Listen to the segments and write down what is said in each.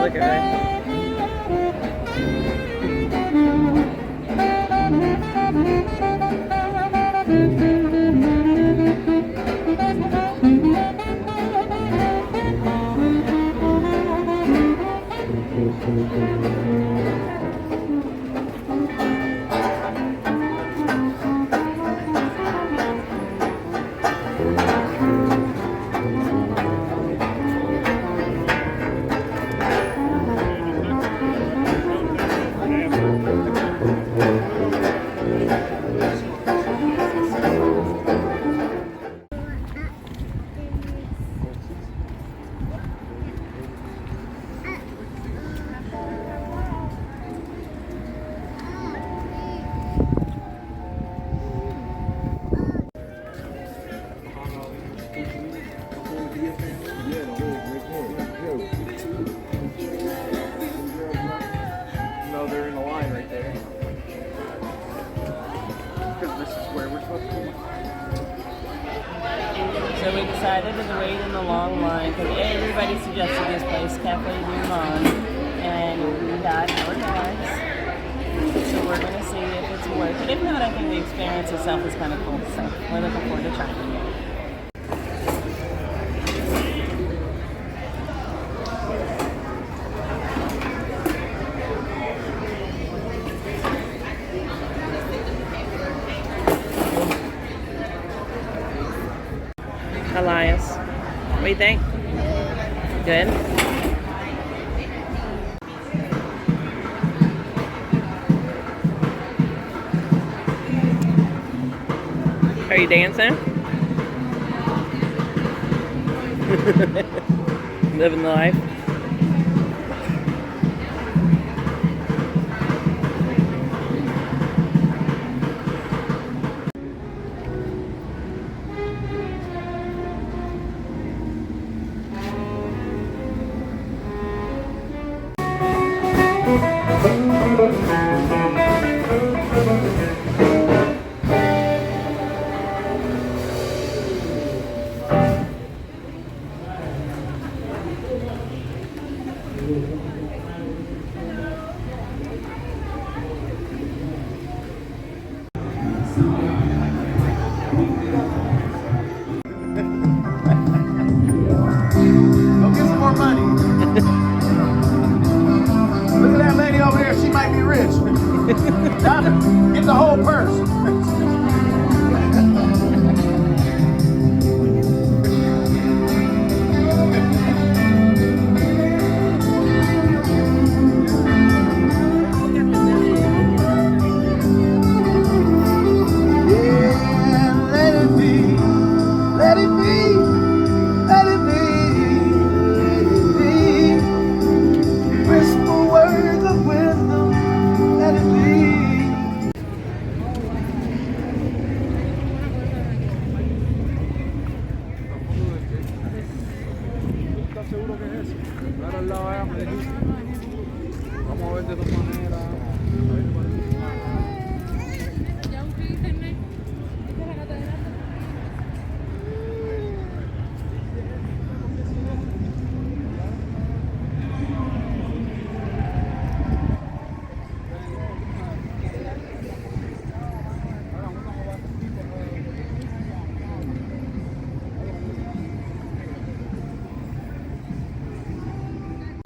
Look at her. No, they're in the line right there. Because this is where we're supposed to be. So we decided to wait in the long line because everybody suggested this place, Cafe du Monde, and we got our bags. So we're going to see if it's worth it. If not, I think the experience itself is kind of cool. So we're looking forward to trying it. Elias, what do you think? Good? Are you dancing? Living the life? Go get some more money. Look at that lady over there. She might be rich. Get the whole purse. Seguro que es eso. Claro, al lado allá me dijiste. Vamos a ver de todas maneras.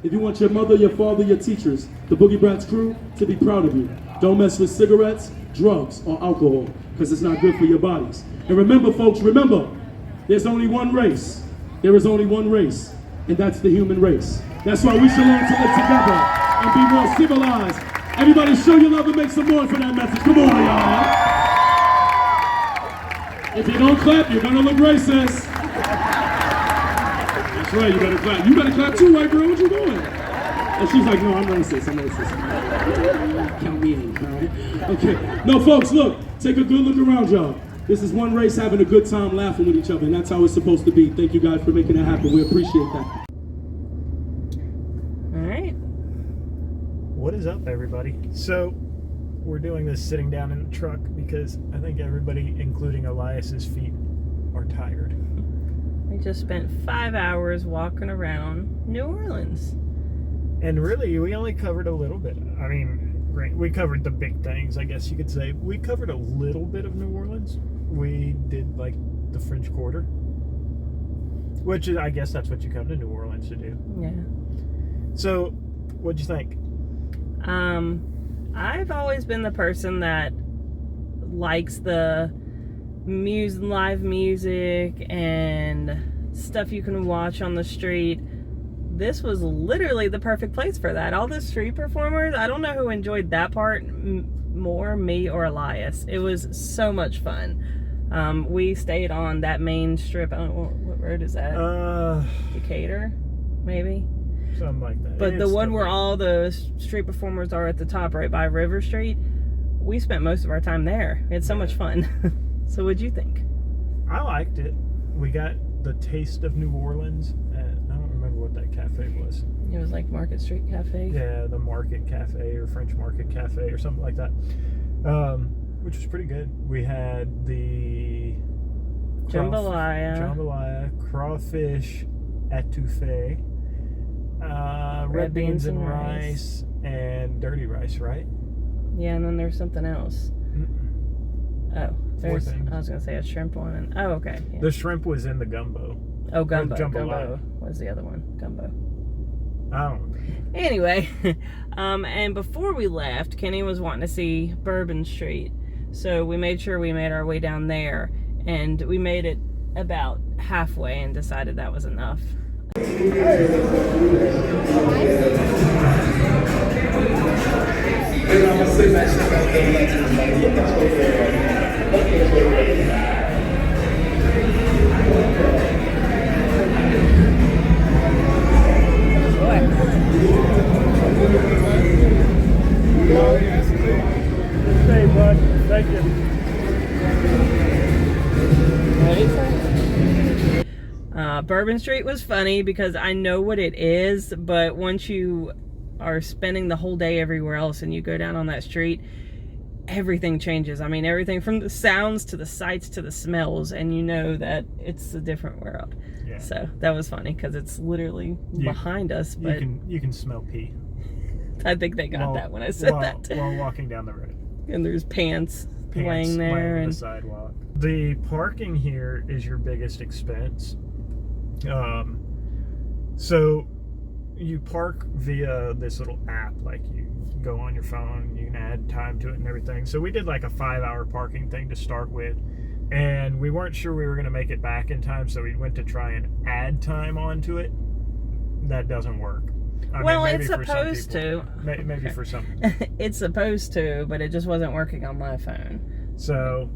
If you want your mother, your father, your teachers, the Boogie Brats crew to be proud of you, don't mess with cigarettes, drugs, or alcohol, because it's not good for your bodies. And remember, folks, remember, there's only one race. There is only one race, and that's the human race. That's why we should learn to live together and be more civilized. Everybody show your love and make some noise for that message. Come on, y'all. If you don't clap, you're gonna look racist. That's right, you better clap. You better clap too, white girl. What you doing? And she's like, no, I'm racist. I'm racist. Count me in, all right? Okay. No, folks, look. Take a good look around, y'all. This is one race having a good time laughing with each other, and that's how it's supposed to be. Thank you guys for making it happen. We appreciate that. All right. What is up, everybody? So, we're doing this sitting down in the truck because I think everybody, including Elias's feet, are tired. We just spent 5 hours walking around New Orleans. And really, we only covered a little bit. I mean, we covered the big things, I guess you could say. We covered a little bit of New Orleans. We did, like, the French Quarter. Which, I guess that's what you come to New Orleans to do. Yeah. So, what'd you think? I've always been the person that likes the live music and stuff you can watch on the street. This was literally the perfect place for that. All the street performers, I don't know who enjoyed that part more, me or Elias. It was so much fun. We stayed on that main strip. I don't know, what road is that? Decatur, maybe? Something like that. But the one where all the street performers are at the top, right by River Street, we spent most of our time there. We had so much fun. So what'd you think? I liked it. We got the taste of New Orleans. I don't remember what that cafe was. It was like Market Street Cafe. Yeah, the Market Cafe or French Market Cafe or something like that, which was pretty good. We had the jambalaya, crawfish etouffee, red beans and rice, and dirty rice, right? Yeah, and then there's something else. Oh, there's. things. I was gonna say a shrimp one. And, oh, okay. Yeah. The shrimp was in the gumbo. Oh, gumbo. jambalaya. Gumbo was the other one. Gumbo. I don't know. Anyway, and before we left, Kenny was wanting to see Bourbon Street, so we made sure we made our way down there, and we made it about halfway and decided that was enough. Hey, bud. Thank you. Bourbon Street was funny because I know what it is, but once you are spending the whole day everywhere else and you go down on that street, everything changes. I mean, everything from the sounds to the sights to the smells, and you know that it's a different world. Yeah. So that was funny because it's literally behind us, but You can smell pee. I think they got that when I said that. While walking down the road. And there's pants laying there on and the sidewalk. The parking here is your biggest expense. So you park via this little app, like you go on your phone, you can add time to it and everything. So we did like a 5-hour parking thing to start with, and we weren't sure we were going to make it back in time, so we went to try and add time onto it. That doesn't work. Well, it's supposed to. Maybe for some. It's supposed to, but it just wasn't working on my phone. So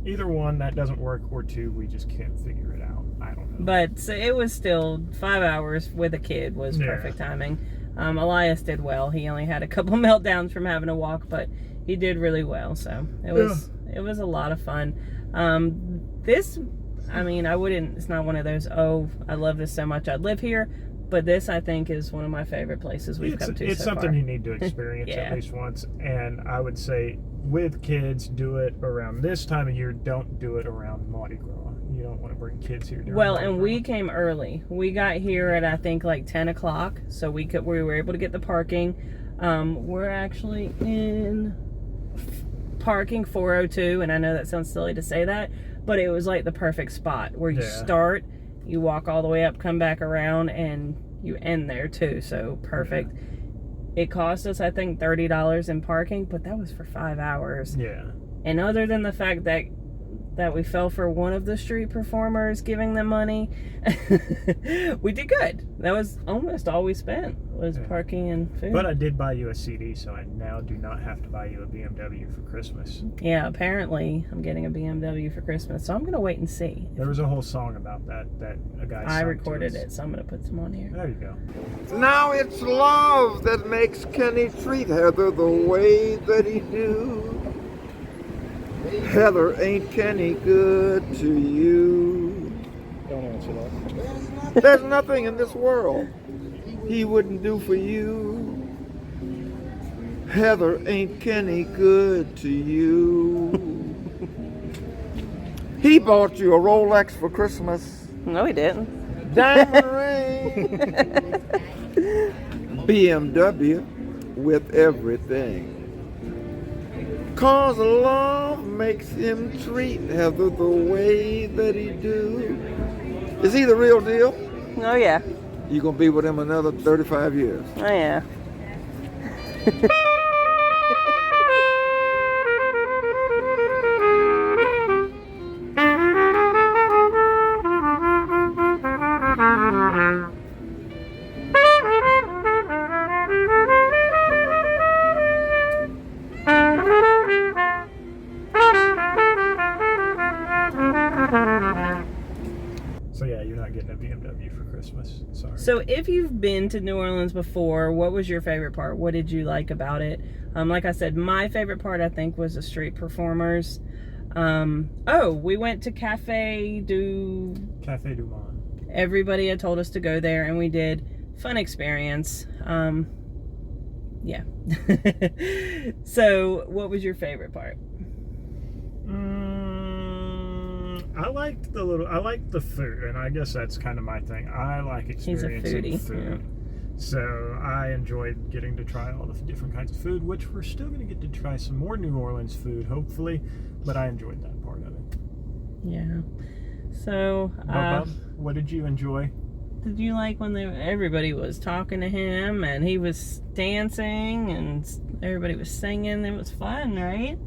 either one, that doesn't work, or two, we just can't figure it out. I don't know. But so it was still 5 hours with a kid was perfect timing. Elias did well. He only had a couple meltdowns from having to walk, but he did really well. So it was a lot of fun. This, I mean, I wouldn't. It's not one of those. Oh, I love this so much, I'd live here. But this, I think, is one of my favorite places we've come to It's so something far. you need to experience at least once. And I would say with kids, do it around this time of year. Don't do it around Mardi Gras. You don't want to bring kids here during Well, Mardi and Gras. we came early. We got here at, I think, like 10 o'clock. So we were able to get the parking. We're actually in parking 402. And I know that sounds silly to say that. But it was like the perfect spot where you start, you walk all the way up, come back around, and you end there too. So perfect. Yeah. It cost us, I think, $30 in parking, but that was for 5 hours. Yeah. And other than the fact that we fell for one of the street performers giving them money, we did good. That was almost all we spent was parking and food. But I did buy you a CD, so I now do not have to buy you a BMW for Christmas. Yeah, apparently I'm getting a BMW for Christmas, so I'm going to wait and see. There was a whole song about that a guy I sung recorded to us. it, so I'm going to put some on here. There you go. Now it's love that makes Kenny treat Heather the way that he do. Heather, ain't Kenny good to you? Don't answer that. There's nothing in this world he wouldn't do for you. Heather, ain't Kenny good to you? He bought you a Rolex for Christmas. No, he didn't. Diamond ring. BMW with everything. 'Cause love makes him treat Heather the way that he do. Is he the real deal? Oh, yeah. You gonna be with him another 35 years. Oh, yeah. So yeah, you're not getting a BMW for Christmas. Sorry. So if you've been to New Orleans before, what was your favorite part? What did you like about it? Like I said, my favorite part, I think, was the street performers. We went to Café du Monde. Everybody had told us to go there, and we did. Fun experience. Yeah. So what was your favorite part? I liked the food, and I guess that's kind of my thing. I like experiencing He's a foodie, food. Yeah. So I enjoyed getting to try all the different kinds of food, which we're still going to get to try some more New Orleans food, hopefully, but I enjoyed that part of it. Yeah. So, what did you enjoy? did you like when everybody was talking to him and he was dancing and everybody was singing? It was fun, right?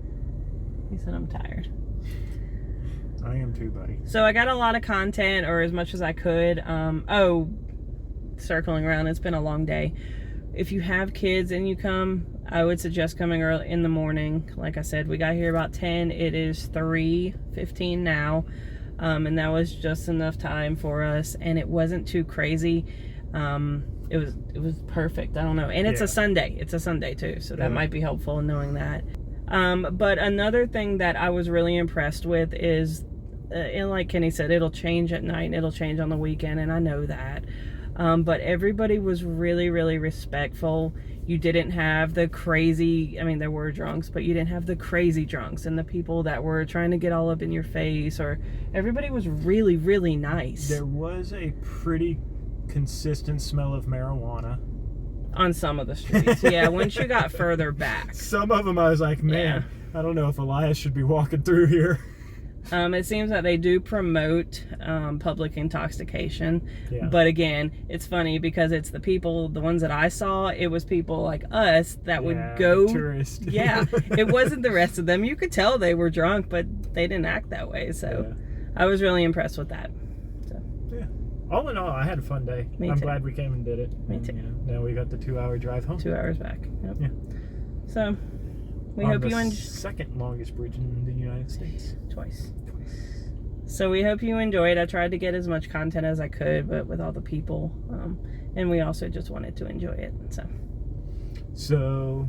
He said, I'm tired. I am too, buddy. So I got a lot of content, or as much as I could. Circling around, it's been a long day. If you have kids and you come, I would suggest coming early in the morning. Like I said, we got here about 10. It is 3:15 now. And that was just enough time for us, and it wasn't too crazy. It was perfect. I don't know. And it's a Sunday. It's a Sunday too, so that might be helpful in knowing that. But another thing that I was really impressed with is, and like Kenny said, it'll change at night and it'll change on the weekend, and I know that. But everybody was really, really respectful. You didn't have the crazy, I mean, there were drunks, but you didn't have the crazy drunks and the people that were trying to get all up in your face, or everybody was really, really nice. There was a pretty consistent smell of marijuana on some of the streets. Yeah, once you got further back. Some of them I was like, man, I don't know if Elias should be walking through here. It seems that they do promote public intoxication, but again, it's funny because it's the people, the ones that I saw, it was people like us that would go. Tourists. Yeah, it wasn't the rest of them. You could tell they were drunk, but they didn't act that way. So I was really impressed with that. So yeah, all in all, I had a fun day. I'm glad we came and did it. Me too. Now we got the 2-hour drive home. 2 hours back. Yep. Yeah. So we on hope the you enjoy. Second longest bridge in the United States. Twice. So we hope you enjoyed. I tried to get as much content as I could, but with all the people, and we also just wanted to enjoy it. So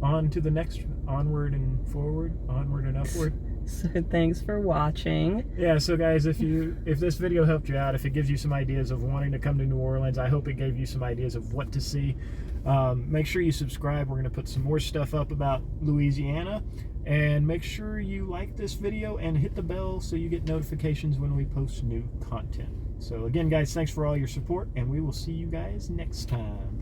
on to the next, onward and forward, onward and upward. So thanks for watching. Yeah, so guys, if this video helped you out, if it gives you some ideas of wanting to come to New Orleans, I hope it gave you some ideas of what to see. Make sure you subscribe. We're going to put some more stuff up about Louisiana. And make sure you like this video and hit the bell so you get notifications when we post new content. So again, guys, thanks for all your support, and we will see you guys next time.